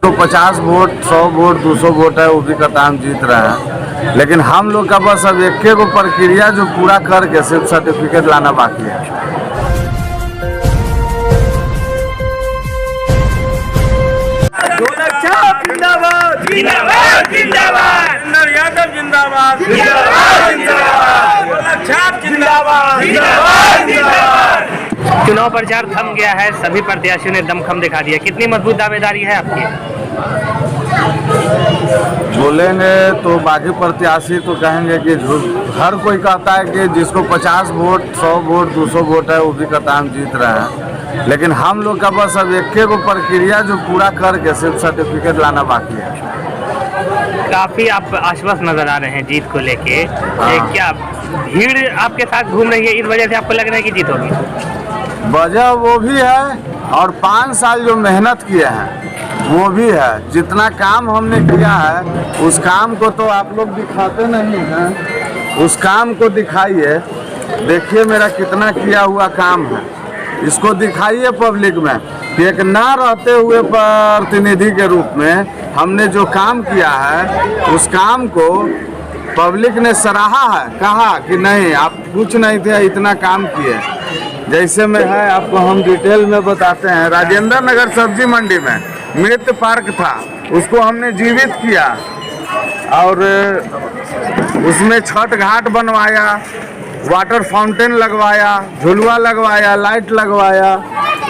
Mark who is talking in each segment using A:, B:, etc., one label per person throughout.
A: तो 50 vote 100 vote 200 vote है वो भी कताम जीत रहे हैं, लेकिन हम लोग का बस अब एक को प्रक्रिया जो पूरा करके सिर्फ सर्टिफिकेट लाना बाकी है।
B: जिंदाबाद जिंदाबाद नर यादव जिंदाबाद जिंदाबाद जिंदाबाद।
C: चुनाव प्रचार थम गया है, सभी प्रत्याशियों ने दमखम दिखा दिया। कितनी मजबूत दावेदारी है आपकी?
A: बोलेंगे तो बाकी प्रत्याशी तो कहेंगे कि हर कोई कहता है कि जिसको 50 वोट 100 वोट 200 वोट है वो भी कताम जीत रहे हैं, लेकिन हम लोग का बस अब एक को प्रक्रिया जो पूरा करके सिर्फ सर्टिफिकेट लाना बाकी है।
C: काफी आप आश्वस्त नजर आ रहे हैं जीत को लेके। क्या भीड़ आपके साथ घूम रही है, इस वजह से आपको लग रहा है कि जीत होगी?
A: वजह वो भी है और 5 साल जो मेहनत किए हैं वो भी है। जितना काम हमने किया है उस काम को तो आप लोग दिखाते नहीं हैं, उस काम को दिखाइए। देखिए मेरा कितना किया हुआ काम है, इसको दिखाइए पब्लिक में कि एक ना रहते हुए प्रतिनिधि के रूप में हमने जो काम किया है उस काम को पब्लिक ने सराहा है, कहा कि नहीं आप कुछ नहीं थे, इतना काम किए। जैसे में है आपको हम डिटेल में बताते हैं। राजेंद्र नगर सब्जी मंडी में मृत पार्क था, उसको हमने जीवित किया और उसमें छठ घाट बनवाया, वाटर फाउंटेन लगवाया, झुलवा लगवाया, लाइट लगवाया।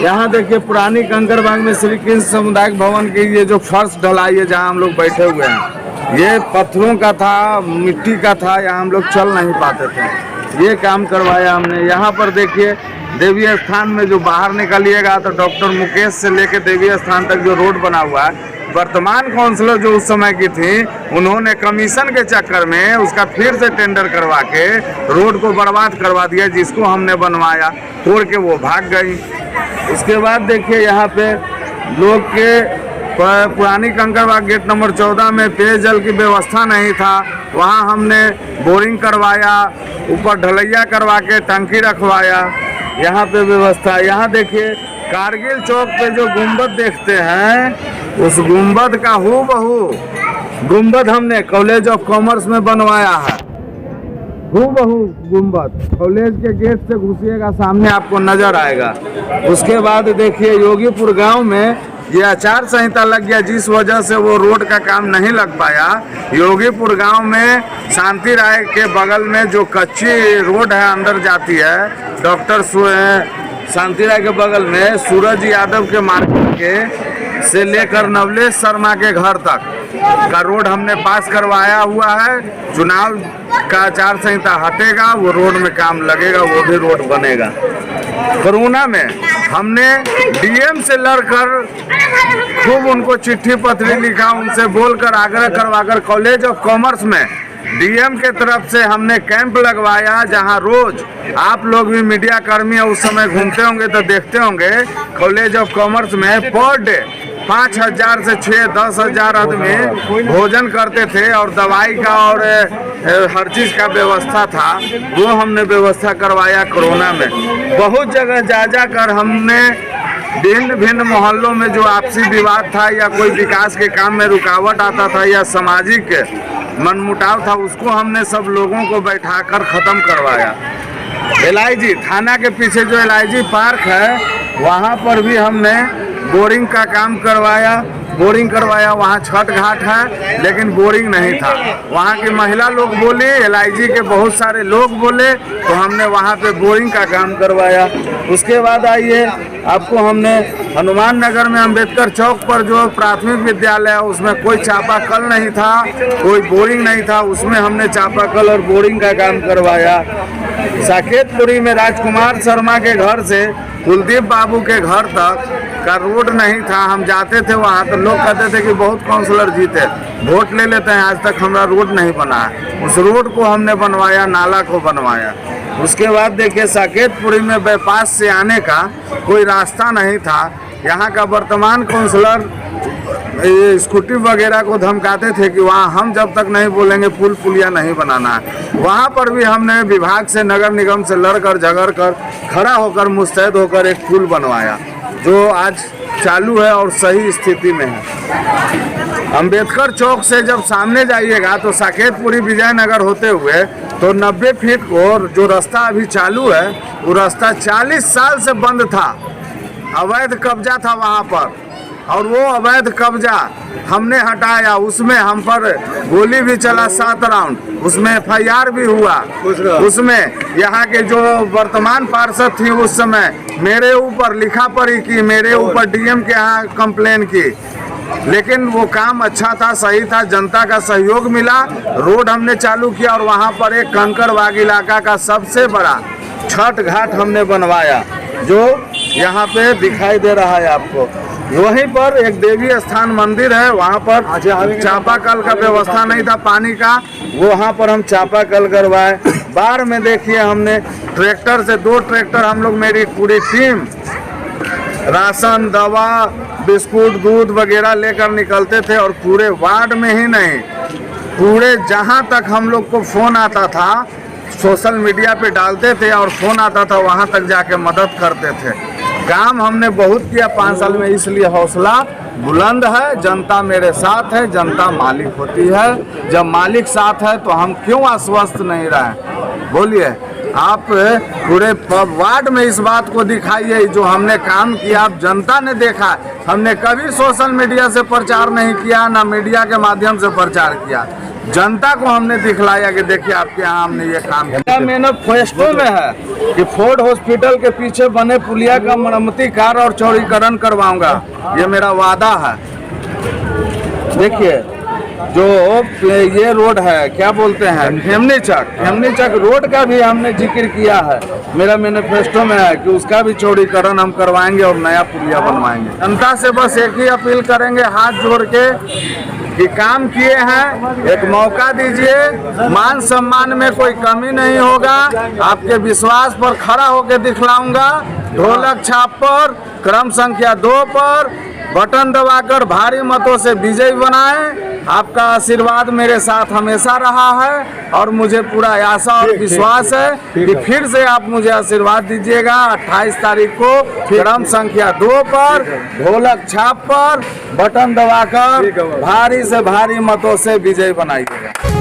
A: यहाँ देखिए पुरानी कंकड़बाग में श्री कृष्ण सामुदायिक भवन की ये जो फर्श ढलाई है जहाँ हम लोग बैठे हुए हैं, ये पत्थरों का था, मिट्टी का था, यहाँ हम लोग चल नहीं पाते थे, ये काम करवाया हमने। यहाँ पर देखिए देवी स्थान में जो बाहर निकलिएगा तो डॉक्टर मुकेश से लेकर देवी स्थान तक जो रोड बना हुआ है, वर्तमान काउंसलर जो उस समय की थी उन्होंने कमीशन के चक्कर में उसका फिर से टेंडर करवा के रोड को बर्बाद करवा दिया, जिसको हमने बनवाया, तोड़ के वो भाग गई। उसके बाद देखिए यहाँ पे लोग के पुरानी कंकड़बाग गेट नंबर 14 में पेयजल की व्यवस्था नहीं था, वहाँ हमने बोरिंग करवाया, ऊपर ढलैया करवा के टंकी रखवाया, यहाँ पे व्यवस्था। यहाँ देखिए कारगिल चौक पे जो गुंबद देखते हैं उस गुंबद का हूबहू गुंबद हमने कॉलेज ऑफ कॉमर्स में बनवाया है। हूबहू गुंबद कॉलेज के गेट से घुसिएगा सामने आपको नजर आएगा। उसके बाद देखिए योगीपुर गांव में ये आचार संहिता लग गया, जिस वजह से वो रोड का काम नहीं लग पाया। योगीपुर गांव में शांति राय के बगल में जो कच्ची रोड है अंदर जाती है, डॉक्टर शांति राय के बगल में सूरज यादव के मार्केट के से लेकर नवलेश शर्मा के घर तक का रोड हमने पास करवाया हुआ है। चुनाव का आचार संहिता हटेगा, वो रोड में काम लगेगा, वो भी रोड बनेगा। कोरोना में हमने डीएम से लड़कर खूब उनको चिट्ठी पत्री लिखा, उनसे बोलकर आग्रह करवाकर कॉलेज ऑफ कॉमर्स में डीएम के तरफ से हमने कैंप लगवाया, जहां रोज आप लोग भी मीडिया कर्मी उस समय घूमते होंगे तो देखते होंगे। कॉलेज ऑफ कॉमर्स में पर डे 5,000 से 6-10,000 आदमी भोजन करते थे और दवाई का और हर चीज़ का व्यवस्था था, वो हमने व्यवस्था करवाया। कोरोना में बहुत जगह जा कर हमने भिन्न भिन्न मोहल्लों में जो आपसी विवाद था या कोई विकास के काम में रुकावट आता था या सामाजिक मनमुटाव था, उसको हमने सब लोगों को बैठाकर ख़त्म करवाया। LIG थाना के पीछे जो LIG पार्क है वहाँ पर भी हमने बोरिंग का काम करवाया, वहाँ छठ घाट है लेकिन बोरिंग नहीं था। वहाँ की महिला लोग बोले, LIG के बहुत सारे लोग बोले, तो हमने वहाँ पे बोरिंग का काम करवाया। उसके बाद आइए आपको हमने हनुमान नगर में अंबेडकर चौक पर जो प्राथमिक विद्यालय है उसमें कोई चापाकल नहीं था, कोई बोरिंग नहीं था, उसमें हमने चापाकल और बोरिंग का काम करवाया। साकेतपुरी में राजकुमार शर्मा के घर से कुलदीप बाबू के घर तक का रोड नहीं था, हम जाते थे वहाँ तो लोग कहते थे कि बहुत काउंसलर जीते, वोट ले लेते हैं, आज तक हमारा रोड नहीं बना है। उस रोड को हमने बनवाया, नाला को बनवाया। उसके बाद देखिए साकेतपुरी में बाईपास से आने का कोई रास्ता नहीं था, यहाँ का वर्तमान काउंसलर स्कूटी वगैरह को धमकाते थे कि वहाँ हम जब तक नहीं बोलेंगे पुल पुलिया नहीं बनाना है। वहाँ पर भी हमने विभाग से नगर निगम से लड़कर झगड़ कर खड़ा होकर मुस्तैद होकर एक पुल बनवाया, जो आज चालू है और सही स्थिति में है। अंबेडकर चौक से जब सामने जाइएगा तो साकेतपुरी विजयनगर होते हुए तो 90 फीट को जो रास्ता अभी चालू है वो रास्ता 40 साल से बंद था। अवैध कब्जा था वहाँ पर और वो अवैध कब्जा हमने हटाया। उसमें हम पर गोली भी चला 7 राउंड, उसमें FIR भी हुआ। उसमें यहाँ के जो वर्तमान पार्षद थी उस समय मेरे ऊपर लिखा पढ़ी की, मेरे ऊपर DM के यहाँ कंप्लेन की, लेकिन वो काम अच्छा था, सही था, जनता का सहयोग मिला। रोड हमने चालू किया और वहाँ पर एक कंकड़बाग इलाका का सबसे बड़ा छठ घाट हमने बनवाया जो यहाँ पे दिखाई दे रहा है आपको। वहीं पर एक देवी स्थान मंदिर है, वहाँ पर चापाकल का व्यवस्था नहीं था पानी का, वो वहाँ पर हम चापाकल करवाए। बाढ़ में देखिए हमने ट्रैक्टर से 2 ट्रैक्टर हम लोग, मेरी पूरी टीम राशन, दवा, बिस्कुट, दूध वगैरह लेकर निकलते थे और पूरे वार्ड में ही नहीं, पूरे जहाँ तक हम लोग को फोन आता था, सोशल मीडिया पे डालते थे और फोन आता था वहाँ तक जाके मदद करते थे। काम हमने बहुत किया 5 साल में, इसलिए हौसला बुलंद है। जनता मेरे साथ है, जनता मालिक होती है। जब मालिक साथ है तो हम क्यों आश्वस्त नहीं रहे? बोलिए आप पूरे वार्ड में इस बात को दिखाइए जो हमने काम किया, आप जनता ने देखा। हमने कभी सोशल मीडिया से प्रचार नहीं किया, ना मीडिया के माध्यम से प्रचार किया। जनता को हमने दिखलाया कि देखिए आपके यहाँ हमने ये काम किया। मैनिफेस्टो में है कि फोर्ड हॉस्पिटल के पीछे बने पुलिया का मरम्मती कार्य और चौड़ीकरण करवाऊंगा, ये मेरा वादा है। देखिए जो ये रोड है, क्या बोलते हैं, खेमनी चक रोड का भी हमने जिक्र किया है, मेरा मैनिफेस्टो में है कि उसका भी चौड़ीकरण हम करवाएंगे और नया पुलिया बनवाएंगे। जनता से बस एक ही अपील करेंगे हाथ जोड़ के कि काम किए हैं, एक मौका दीजिए, मान सम्मान में कोई कमी नहीं होगा। आपके विश्वास पर खड़ा होकर दिखलाऊंगा। ढोलक छाप पर क्रम संख्या 2 पर बटन दबाकर भारी मतों से विजयी बनाएं। आपका आशीर्वाद मेरे साथ हमेशा रहा है और मुझे पूरा आशा और विश्वास है कि फिर से आप मुझे आशीर्वाद दीजिएगा। 28 तारीख को क्रम संख्या 2 पर ढोलक छाप पर बटन दबाकर भारी से भारी मतों से विजयी बनाइएगा।